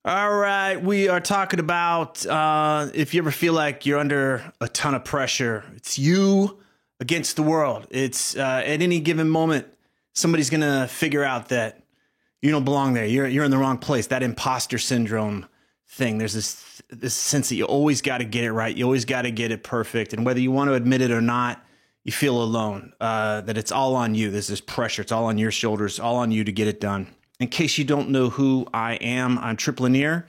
All right, we are talking about if you ever feel like you're under a ton of pressure, it's you against the world. It's at any given moment, somebody's going to figure out that you don't belong there. You're in the wrong place. That imposter syndrome thing. There's this sense that you always got to get it right. You always got to get it perfect. And whether you want to admit it or not, you feel alone, that it's all on you. There's this pressure. It's all on your shoulders, all on you to get it done. In case you don't know who I am, I'm Trip Lanier.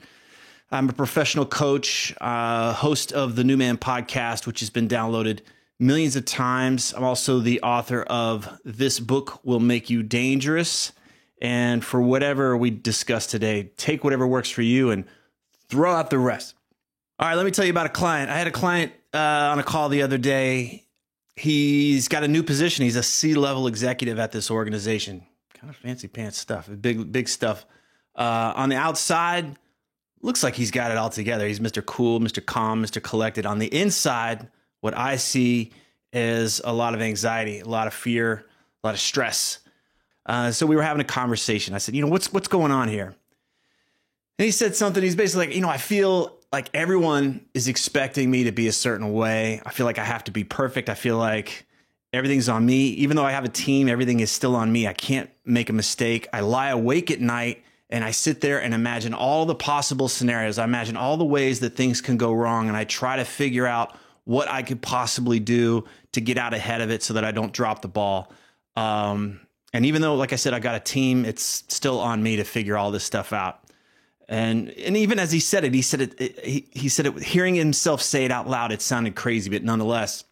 I'm a professional coach, host of the New Man podcast, which has been downloaded millions of times. I'm also the author of This Book Will Make You Dangerous. And for whatever we discuss today, take whatever works for you and throw out the rest. All right, let me tell you about a client. I had a client on a call the other day. He's got a new position. He's a C-level executive at this organization. Kind of fancy pants stuff, big stuff. On the outside, looks like he's got it all together. He's Mr. Cool, Mr. Calm, Mr. Collected. On the inside, what I see is a lot of anxiety, a lot of fear, a lot of stress. So we were having a conversation. I said, what's going on here? And he said something. He's basically like, I feel like everyone is expecting me to be a certain way. I feel like I have to be perfect. I feel like everything's on me. Even though I have a team, everything is still on me. I can't make a mistake. I lie awake at night and I sit there and imagine all the possible scenarios. I imagine all the ways that things can go wrong. And I try to figure out what I could possibly do to get out ahead of it so that I don't drop the ball. And even though, like I said, I got a team, it's still on me to figure all this stuff out. And even as he said it, hearing himself say it out loud, it sounded crazy, but nonetheless,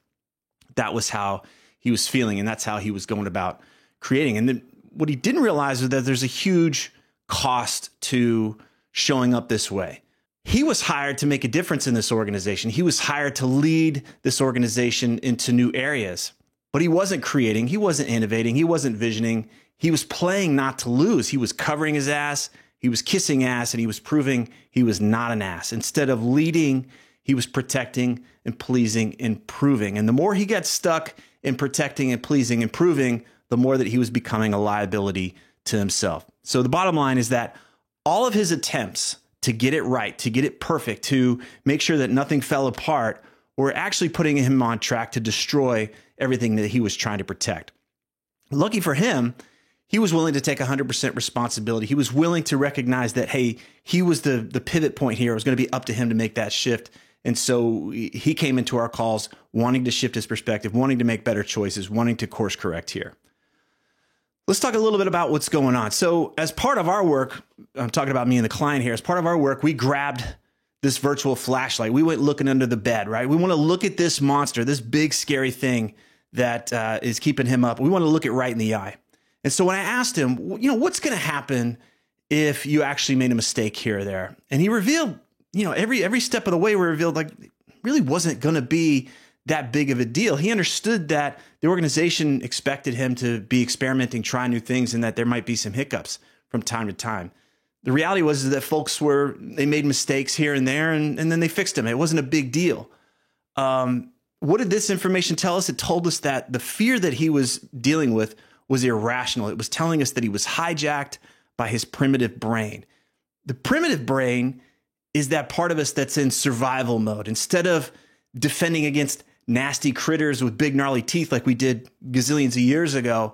that was how he was feeling, and that's how he was going about creating. And then what he didn't realize was that there's a huge cost to showing up this way. He was hired to make a difference in this organization. He was hired to lead this organization into new areas, but he wasn't creating. He wasn't innovating. He wasn't visioning. He was playing not to lose. He was covering his ass. He was kissing ass, and he was proving he was not an ass. Instead of leading, he was protecting and pleasing and proving. And the more he got stuck in protecting and pleasing and proving, the more that he was becoming a liability to himself. So the bottom line is that all of his attempts to get it right, to get it perfect, to make sure that nothing fell apart, were actually putting him on track to destroy everything that he was trying to protect. Lucky for him, he was willing to take 100% responsibility. He was willing to recognize that, hey, he was the pivot point here. It was going to be up to him to make that shift. And so he came into our calls wanting to shift his perspective, wanting to make better choices, wanting to course correct here. Let's talk a little bit about what's going on. So as part of our work, I'm talking about me and the client here, as part of our work, we grabbed this virtual flashlight. We went looking under the bed, right? We want to look at this monster, this big, scary thing that is keeping him up. We want to look it right in the eye. And so when I asked him, what's going to happen if you actually made a mistake here or there? And he revealed, every step of the way we revealed, like, it really wasn't going to be that big of a deal. He understood that the organization expected him to be experimenting, trying new things, and that there might be some hiccups from time to time. The reality was that folks they made mistakes here and there, and then they fixed them. It wasn't a big deal. What did this information tell us? It told us that the fear that he was dealing with was irrational. It was telling us that he was hijacked by his primitive brain. The primitive brain is that part of us that's in survival mode. Instead of defending against nasty critters with big gnarly teeth like we did gazillions of years ago,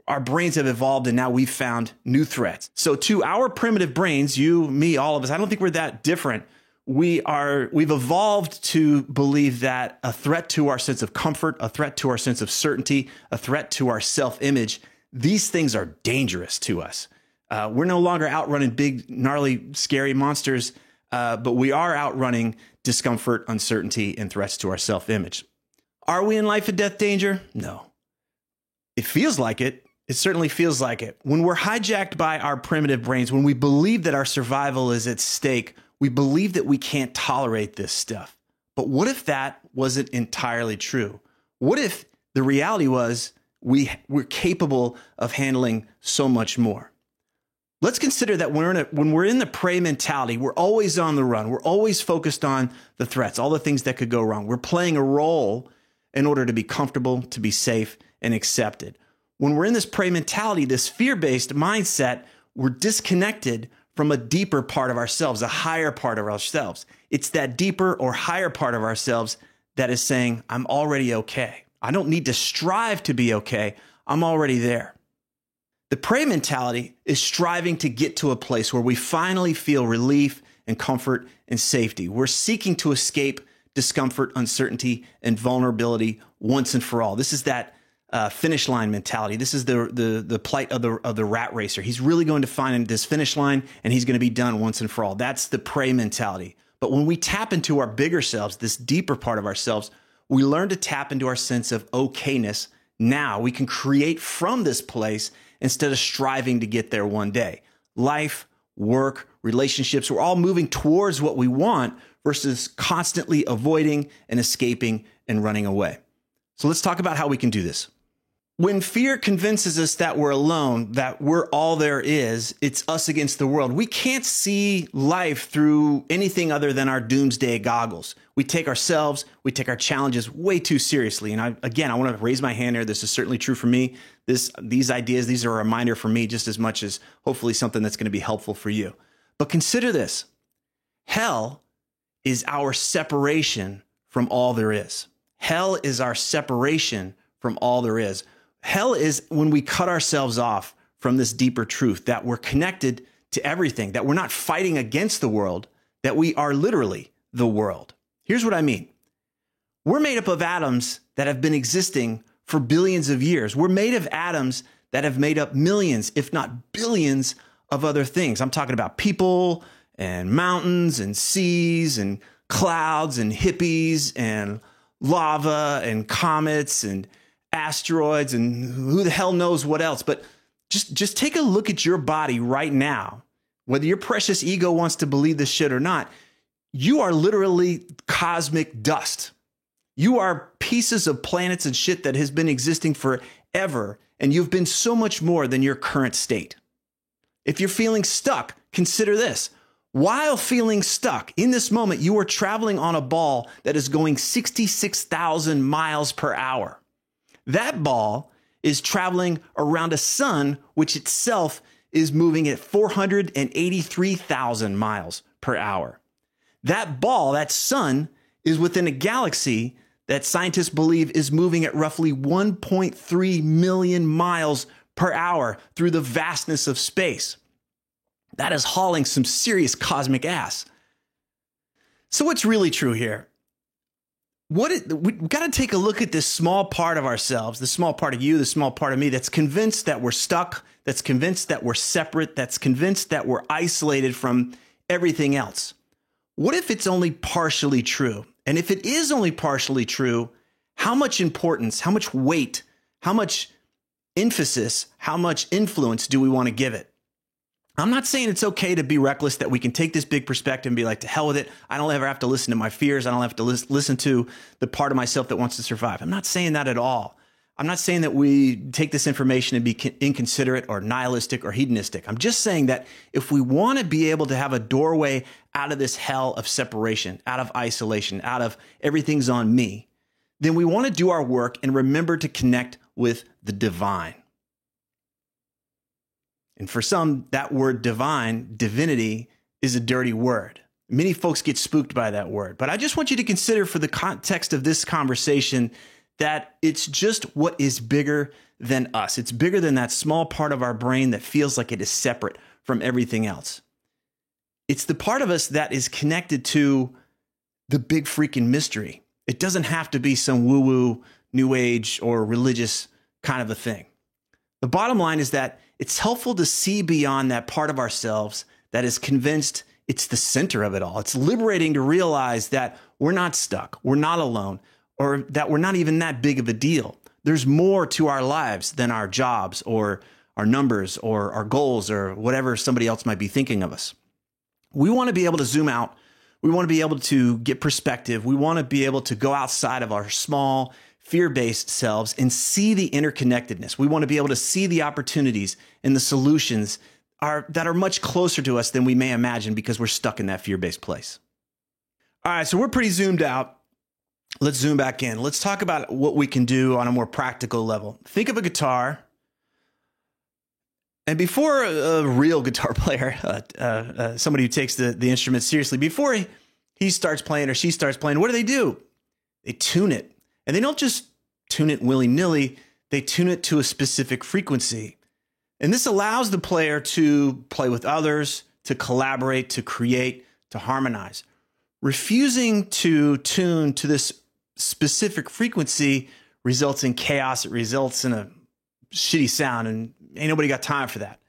our brains have evolved and now we've found new threats. So to our primitive brains, you, me, all of us, I don't think we're that different. We've evolved to believe that a threat to our sense of comfort, a threat to our sense of certainty, a threat to our self-image, these things are dangerous to us. We're no longer outrunning big, gnarly, scary monsters, but we are outrunning discomfort, uncertainty, and threats to our self-image. Are we in life and death danger? No. It feels like it. It certainly feels like it. When we're hijacked by our primitive brains, when we believe that our survival is at stake, we believe that we can't tolerate this stuff. But what if that wasn't entirely true? What if the reality was we're capable of handling so much more? Let's consider that when we're in the prey mentality, we're always on the run. We're always focused on the threats, all the things that could go wrong. We're playing a role in order to be comfortable, to be safe, and accepted. When we're in this prey mentality, this fear-based mindset, we're disconnected from a deeper part of ourselves, a higher part of ourselves. It's that deeper or higher part of ourselves that is saying, I'm already okay. I don't need to strive to be okay. I'm already there. The prey mentality is striving to get to a place where we finally feel relief and comfort and safety. We're seeking to escape discomfort, uncertainty, and vulnerability once and for all. This is that finish line mentality. This is the plight of the rat racer. He's really going to find this finish line and he's going to be done once and for all. That's the prey mentality. But when we tap into our bigger selves, this deeper part of ourselves, we learn to tap into our sense of okayness. Now we can create from this place instead of striving to get there one day. Life, work, relationships, we're all moving towards what we want versus constantly avoiding and escaping and running away. So let's talk about how we can do this. When fear convinces us that we're alone, that we're all there is, it's us against the world, we can't see life through anything other than our doomsday goggles. We take ourselves, we take our challenges way too seriously. And I want to raise my hand here. This is certainly true for me. These ideas, these are a reminder for me just as much as hopefully something that's going to be helpful for you. But consider this. Hell is our separation from all there is. Hell is our separation from all there is. Hell is when we cut ourselves off from this deeper truth that we're connected to everything, that we're not fighting against the world, that we are literally the world. Here's what I mean. We're made up of atoms that have been existing for billions of years. We're made of atoms that have made up millions, if not billions, of other things. I'm talking about people and mountains and seas and clouds and hippies and lava and comets and asteroids and who the hell knows what else. But just take a look at your body right now. Whether your precious ego wants to believe this shit or not, you are literally cosmic dust. You are pieces of planets and shit that has been existing forever, and you've been so much more than your current state. If you're feeling stuck, consider this. While feeling stuck, in this moment, you are traveling on a ball that is going 66,000 miles per hour. That ball is traveling around a sun, which itself is moving at 483,000 miles per hour. That ball, that sun, is within a galaxy that scientists believe is moving at roughly 1.3 million miles per hour through the vastness of space. That is hauling some serious cosmic ass. So what's really true here? We've got to take a look at this small part of ourselves, the small part of you, the small part of me that's convinced that we're stuck, that's convinced that we're separate, that's convinced that we're isolated from everything else. What if it's only partially true? And if it is only partially true, how much importance, how much weight, how much emphasis, how much influence do we want to give it? I'm not saying it's okay to be reckless, that we can take this big perspective and be like, to hell with it. I don't ever have to listen to my fears. I don't have to listen to the part of myself that wants to survive. I'm not saying that at all. I'm not saying that we take this information and be inconsiderate or nihilistic or hedonistic. I'm just saying that if we want to be able to have a doorway out of this hell of separation, out of isolation, out of everything's on me, then we want to do our work and remember to connect with the divine. And for some, that word divine, divinity, is a dirty word. Many folks get spooked by that word. But I just want you to consider, for the context of this conversation, that it's just what is bigger than us. It's bigger than that small part of our brain that feels like it is separate from everything else. It's the part of us that is connected to the big freaking mystery. It doesn't have to be some woo-woo, new age, or religious kind of a thing. The bottom line is that it's helpful to see beyond that part of ourselves that is convinced it's the center of it all. It's liberating to realize that we're not stuck, we're not alone, or that we're not even that big of a deal. There's more to our lives than our jobs or our numbers or our goals or whatever somebody else might be thinking of us. We want to be able to zoom out. We want to be able to get perspective. We want to be able to go outside of our small, fear-based selves and see the interconnectedness. We want to be able to see the opportunities and the solutions that are much closer to us than we may imagine because we're stuck in that fear-based place. All right, so we're pretty zoomed out. Let's zoom back in. Let's talk about what we can do on a more practical level. Think of a guitar. And before a real guitar player, somebody who takes the instrument seriously, before he starts playing or she starts playing, what do? They tune it. And they don't just tune it willy-nilly, they tune it to a specific frequency. And this allows the player to play with others, to collaborate, to create, to harmonize. Refusing to tune to this specific frequency results in chaos. It results in a shitty sound, and ain't nobody got time for that.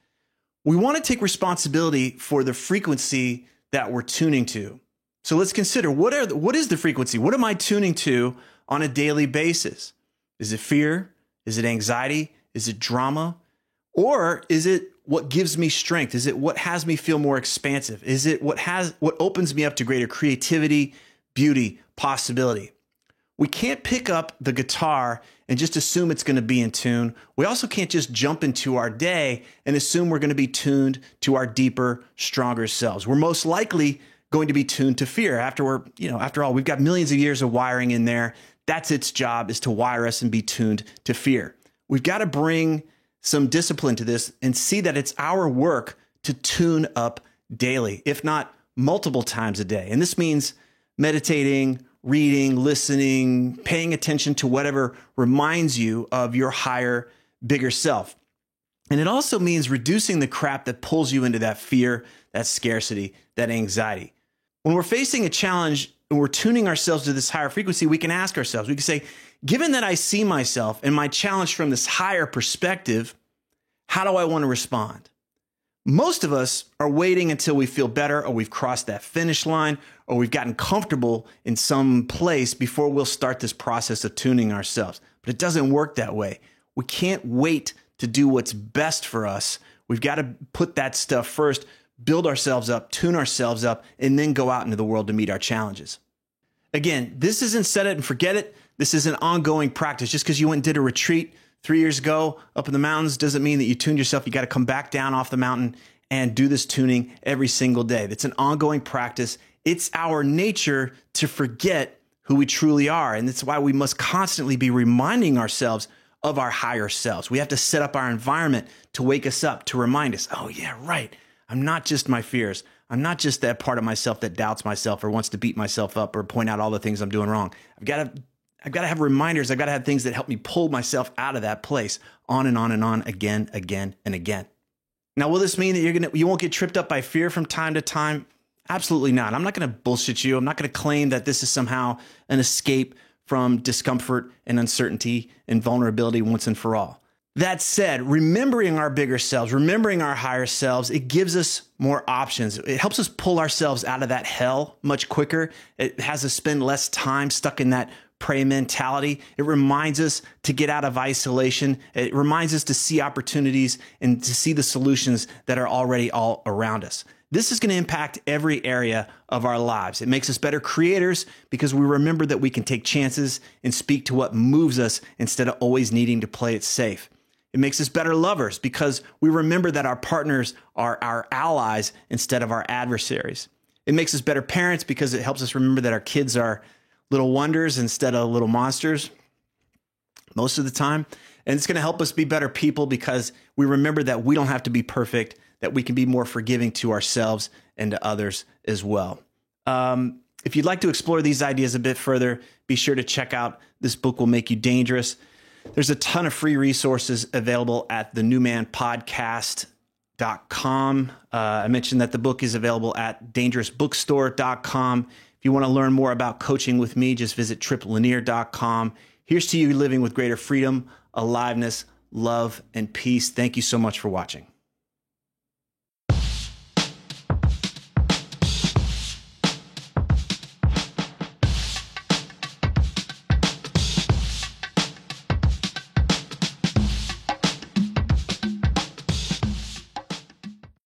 We want to take responsibility for the frequency that we're tuning to. So let's consider what is the frequency? What am I tuning to on a daily basis? Is it fear? Is it anxiety? Is it drama? Or is it what gives me strength? Is it what has me feel more expansive? Is it what opens me up to greater creativity, beauty, possibility? We can't pick up the guitar and just assume it's going to be in tune. We also can't just jump into our day and assume we're going to be tuned to our deeper, stronger selves. We're most likely going to be tuned to fear. After all, we've got millions of years of wiring in there. That's its job, is to wire us and be tuned to fear. We've got to bring some discipline to this and see that it's our work to tune up daily, if not multiple times a day. And this means meditating, reading, listening, paying attention to whatever reminds you of your higher, bigger self. And it also means reducing the crap that pulls you into that fear, that scarcity, that anxiety. When we're facing a challenge and we're tuning ourselves to this higher frequency, we can ask ourselves, we can say, given that I see myself and my challenge from this higher perspective, how do I want to respond? Most of us are waiting until we feel better, or we've crossed that finish line, or we've gotten comfortable in some place before we'll start this process of tuning ourselves. But it doesn't work that way. We can't wait to do what's best for us. We've got to put that stuff first, build ourselves up, tune ourselves up, and then go out into the world to meet our challenges. Again, this isn't set it and forget it. This is an ongoing practice. Just because you went and did a retreat 3 years ago up in the mountains doesn't mean that you tuned yourself. You got to come back down off the mountain and do this tuning every single day. It's an ongoing practice. It's our nature to forget who we truly are. And that's why we must constantly be reminding ourselves of our higher selves. We have to set up our environment to wake us up, to remind us, oh yeah, right. I'm not just my fears. I'm not just that part of myself that doubts myself or wants to beat myself up or point out all the things I'm doing wrong. I've got to have reminders. I've got to have things that help me pull myself out of that place on and on and on, again, and again. Now, will this mean that you won't get tripped up by fear from time to time? Absolutely not. I'm not going to bullshit you. I'm not going to claim that this is somehow an escape from discomfort and uncertainty and vulnerability once and for all. That said, remembering our bigger selves, remembering our higher selves, it gives us more options. It helps us pull ourselves out of that hell much quicker. It has us spend less time stuck in that prey mentality. It reminds us to get out of isolation. It reminds us to see opportunities and to see the solutions that are already all around us. This is going to impact every area of our lives. It makes us better creators because we remember that we can take chances and speak to what moves us instead of always needing to play it safe. It makes us better lovers because we remember that our partners are our allies instead of our adversaries. It makes us better parents because it helps us remember that our kids are little wonders instead of little monsters most of the time. And it's going to help us be better people because we remember that we don't have to be perfect, that we can be more forgiving to ourselves and to others as well. If you'd like to explore these ideas a bit further, be sure to check out This Book Will Make You Dangerous. There's a ton of free resources available at thenewmanpodcast.com. I mentioned that the book is available at dangerousbookstore.com. If you want to learn more about coaching with me, just visit triplanier.com. Here's to you living with greater freedom, aliveness, love, and peace. Thank you so much for watching.